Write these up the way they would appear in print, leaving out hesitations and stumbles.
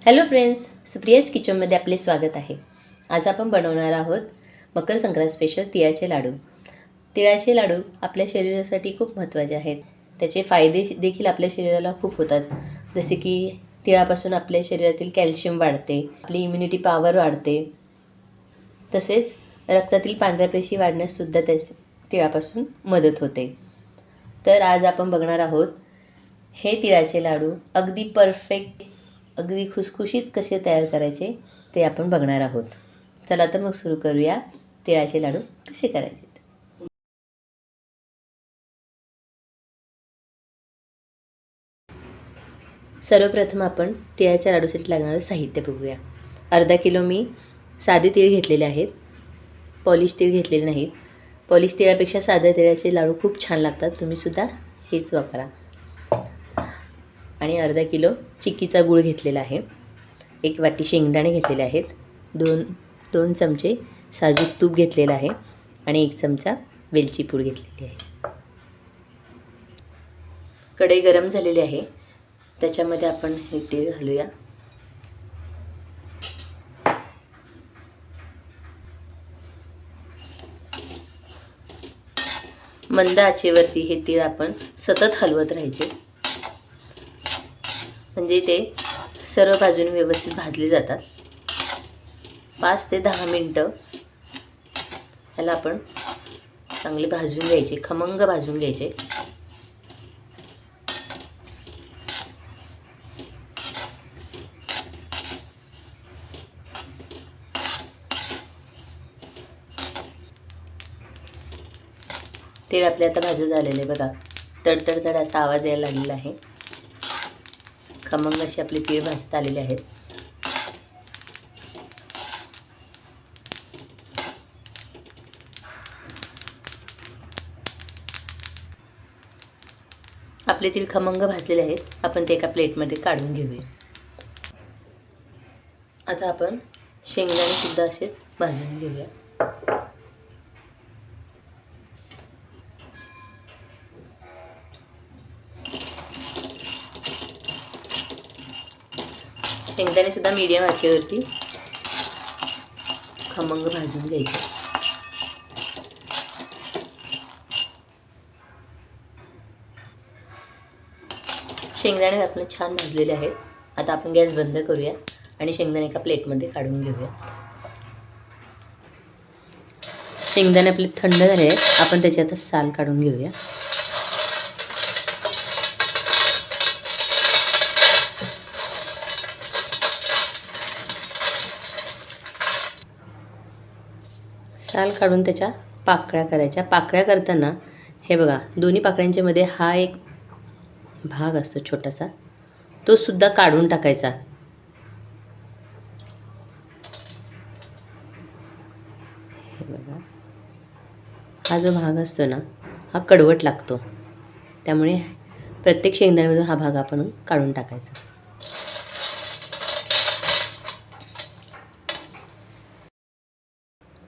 Hello friends, Supriya's किचनमध्ये आपले स्वागत आहे. आज आपण बनवणार आहोत मकर संक्रांत स्पेशल तिळाचे लाडू. तिळाचे लाडू आपल्या शरीरासाठी खूप महत्त्वाचे आहेत. त्याचे फायदे देखील आपल्या शरीराला खूप होतात. जसे की तिळापासून आपल्या शरीरातील कॅल्शियम वाढते, आपली इम्युनिटी पॉवर वाढते, तसेच रक्तातील पांढऱ्या पेशी वाढण्याससुद्धा तिळापासून मदत होते. तर आज आपण बघणार आहोत हे तिळाचे लाडू अगदी परफेक्ट, अगदी खुसखुशीत कसे तयार करायचे ते आपण बघणार आहोत. चला तर मग सुरू करूया तिळाचे लाडू कसे करायचे. सर्वप्रथम आपण तिळाच्या लाडूसाठी लागणारं साहित्य बघूया. अर्धा किलो मी साधे तीळ घेतलेले आहेत, पॉलिश तीळ घेतलेले नाहीत. पॉलिश तिळापेक्षा साध्या तिळाचे लाडू खूप छान लागतात. तुम्हीसुद्धा हेच वापरा. आणि अर्धा किलो चिक्कीचा गूळ घेतलेला आहे. 1 वाटी शेंगदाणे घेतलेले आहेत. दोन चमचे साजूक तूप घेतलेलं आहे आणि 1 चमचा वेलची पूड घेतलेली आहे. कढई गरम झालेली आहे, त्याच्यामध्ये आपण हे तीळ घालूया. मंद आचेवरती हे तीळ आपण सतत हलवत राहायचे, म्हणजे ते सर्व बाजूने व्यवस्थित भाजले जातात. 5 ते 10 मिनटं याला आपण चांगले भाजून घ्यायचे, खमंग भाजून घ्यायचे. तेल आपले आता भाजत झालेले बघा. तडतडतड असा आवाज यायला लागलेला आहे. खमंग असे आपले तीळ भाजत आलेले आहेत. आपले तीळ खमंग भाजलेले आहेत. आपण ते एका प्लेटमध्ये काढून घेऊया. आता आपण शेंगदाणे सुद्धा असेच भाजून घेऊया. शेंगदाणे सुद्धा मीडियम आचेवरती खमंग भाजून घ्यायचे. शेंगदाणे आपले छान भाजलेले आहेत. आता आपण गॅस बंद करूया आणि शेंगदाणे एका प्लेटमध्ये काढून घेऊया. शेंगदाणे आपले थंड झाले आहेत. आपण त्याच्यात साल काढून घेऊया. साल काढून त्याच्या पाकळ्या करायच्या. पाकळ्या करताना हे बघा, दोन्ही पाकळ्यांच्या मध्ये हा एक भाग असतो छोटासा, तो सुद्धा काढून टाकायचा. हे बघा, हा जो भाग असतो ना, हा कडवट लागतो. त्यामुळे प्रत्येक शेंगदाण्यामधून हा भाग आपण काढून टाकायचा.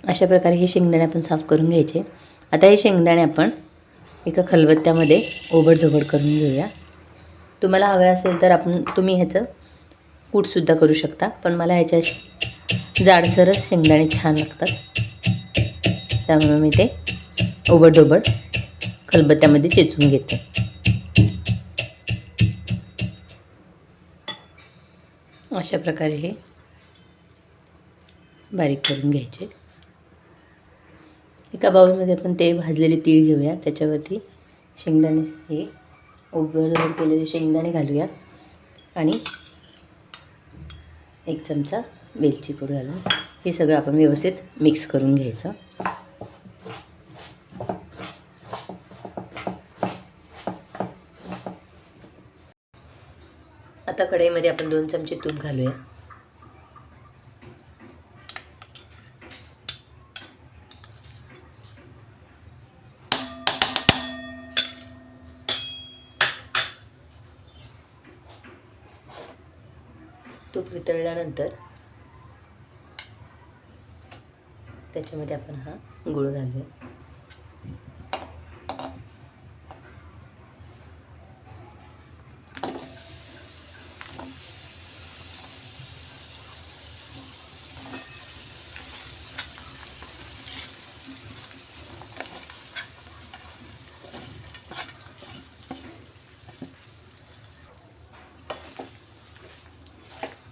अशा प्रकारे हे शेंगदाणे आपण साफ करून घ्यायचे. आता हे शेंगदाणे आपण एका खलबत्त्यामध्ये ओबडधोबड करून घेऊया. तुम्हाला हवे असेल तर तुम्ही ह्याचं कूटसुद्धा करू शकता, पण मला ह्याच्या जाडसरच शेंगदाणे छान लागतात. त्यामुळे मी ते ओबडधोबड खलबत्त्यामध्ये चेचून घेते. अशा प्रकारे हे बारीक करून घ्यायचे. एका बाउलमध्ये आपण ते भाजलेले तीळ घेऊया. त्याच्यावरती शेंगदाणे, हे ओबडधोबड केलेले शेंगदाणे घालूया आणि 1 चमचा वेलची पूड घालून हे सगळं आपण व्यवस्थित मिक्स करून घ्यायचं. आता कढईमध्ये आपण 2 चमचे तूप घालूया. तूप वितळल्यानंतर त्याच्यामध्ये आपण हा गूळ घालूया.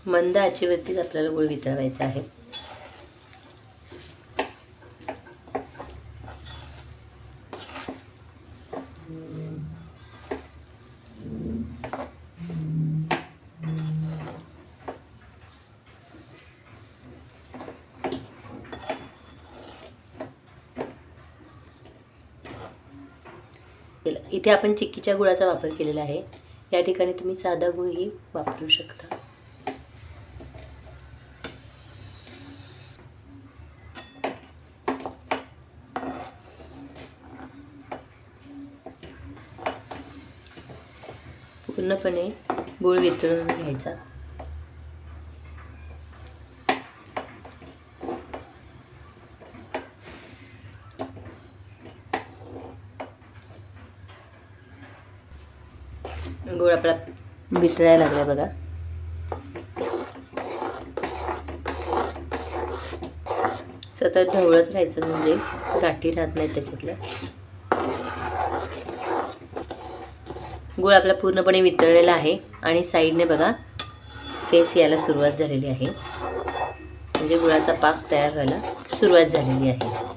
मंद आचेवरतीच आपल्याला गूळ वितळवायचा आहे. इथे आपण चिक्कीच्या गुळाचा वापर केलेला आहे. या ठिकाणी तुम्ही साधा गुळही वापरू शकता. पूर्णपणे गूळ वितळून घ्यायचा. गूळ आपला वितळायला लागला बघा. सतत ढवळत राहायचं म्हणजे गाठी राहत नाहीत त्याच्यातल्या. गूळ आपला पूर्णपणे वितळलेला आहे आणि साईडने बघा फेस यायला सुरुवात झालेली आहे, म्हणजे गुळाचा पाक तयार व्हायला सुरुवात झालेली आहे.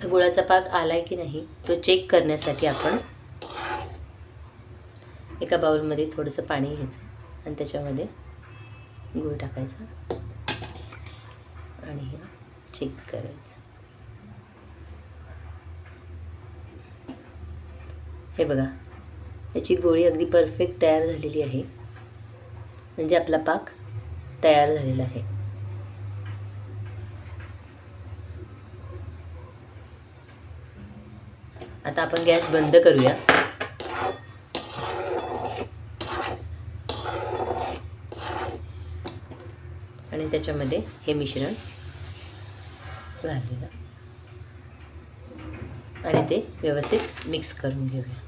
तर गुळाचा पाक आलाय की नाही तो चेक करण्यासाठी आपण एका बाउलमध्ये थोडंसं पाणी घ्यायचं आणि त्याच्यामध्ये गूळ टाकायचा आणि हे चेक करायचं. हे बघा याची गोळी अगदी परफेक्ट तयार झालेली आहे, म्हणजे आपला पाक तयार झालेला आहे. आता आपण गॅस बंद करूया. आणि त्याच्यामध्ये हे मिश्रण घालूया आणि ते व्यवस्थित मिक्स करून घेऊया.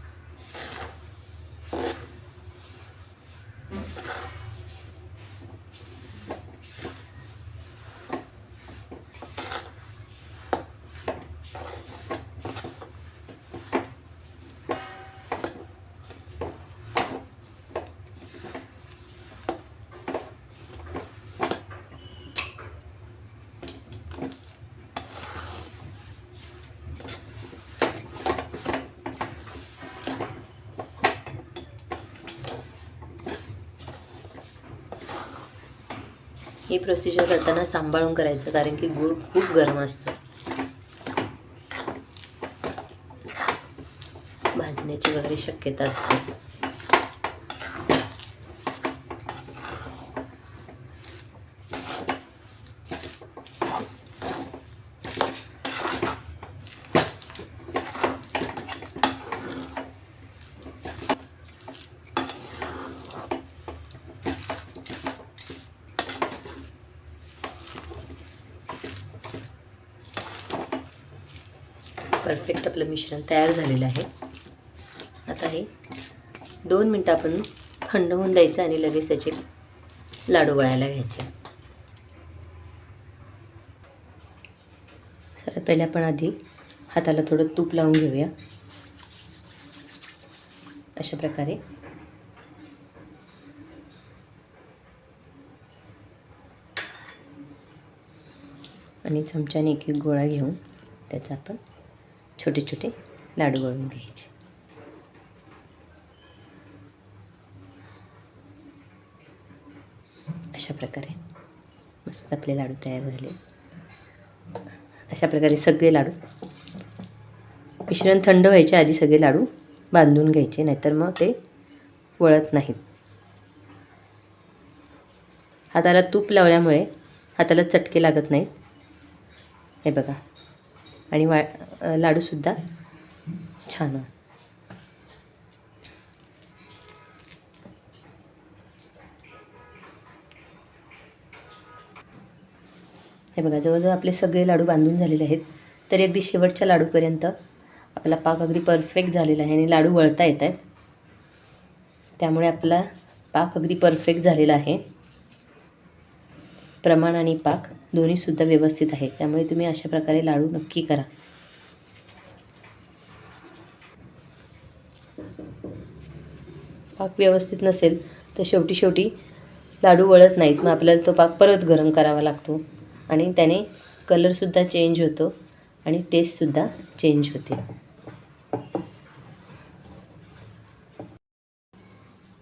ही प्रोसिजर करताना सांभाळून करायचं, कारण की गूळ खूप गरम असतं. भाजण्याची वगैरे शक्यता असते. परफेक्ट आपलं मिश्रण तयार झालेलं आहे. आता हे 2 मिनटं आपण थंड होऊन द्यायचं आणि लगेच त्याचे लाडू वळायला घ्यायचे. सर्वात पहिले आपण आधी हाताला थोडं तूप लावून घेऊया. अशा प्रकारे आणि चमच्याने एक गोळा घेऊन त्याचा आपण छोटे छोटे लाडू वळून घ्यायचे. अशा प्रकारे मस्त आपले लाडू तयार झाले. अशा प्रकारे सगळे लाडू, मिश्रण थंड व्हायच्या आधी सगळे लाडू बांधून घ्यायचे, नाहीतर मग ते वळत नाहीत. हाताला तूप लावल्यामुळे हाताला चटके लागत नाहीत. हे बघा, आणि लाडूसुद्धा छान. हे बघा, जवळजवळ आपले सगळे लाडू बांधून झालेले आहेत. तरी अगदी शेवटच्या लाडूपर्यंत आपला पाक अगदी परफेक्ट झालेला आहे आणि लाडू वळता येत आहेत. त्यामुळे आपला पाक अगदी परफेक्ट झालेला आहे. प्रमाण आणि पाक दोन्हीसुद्धा व्यवस्थित आहे. त्यामुळे तुम्ही अशा प्रकारे लाडू नक्की करा. पाक व्यवस्थित नसेल तर शेवटी लाडू वळत नाहीत, मग आपल्याला तो पाक परत गरम करावा लागतो आणि त्याने कलरसुद्धा चेंज होतो आणि टेस्टसुद्धा चेंज होते.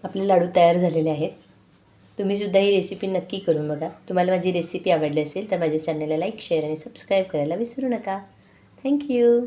आपले लाडू तयार झालेले आहेत. तुम्हीसुद्धा ही रेसिपी नक्की करून बघा. तुम्हाला माझी रेसिपी आवडली असेल तर माझ्या चॅनलला लाईक, शेअर आणि सबस्क्राईब करायला विसरू नका. थँक्यू.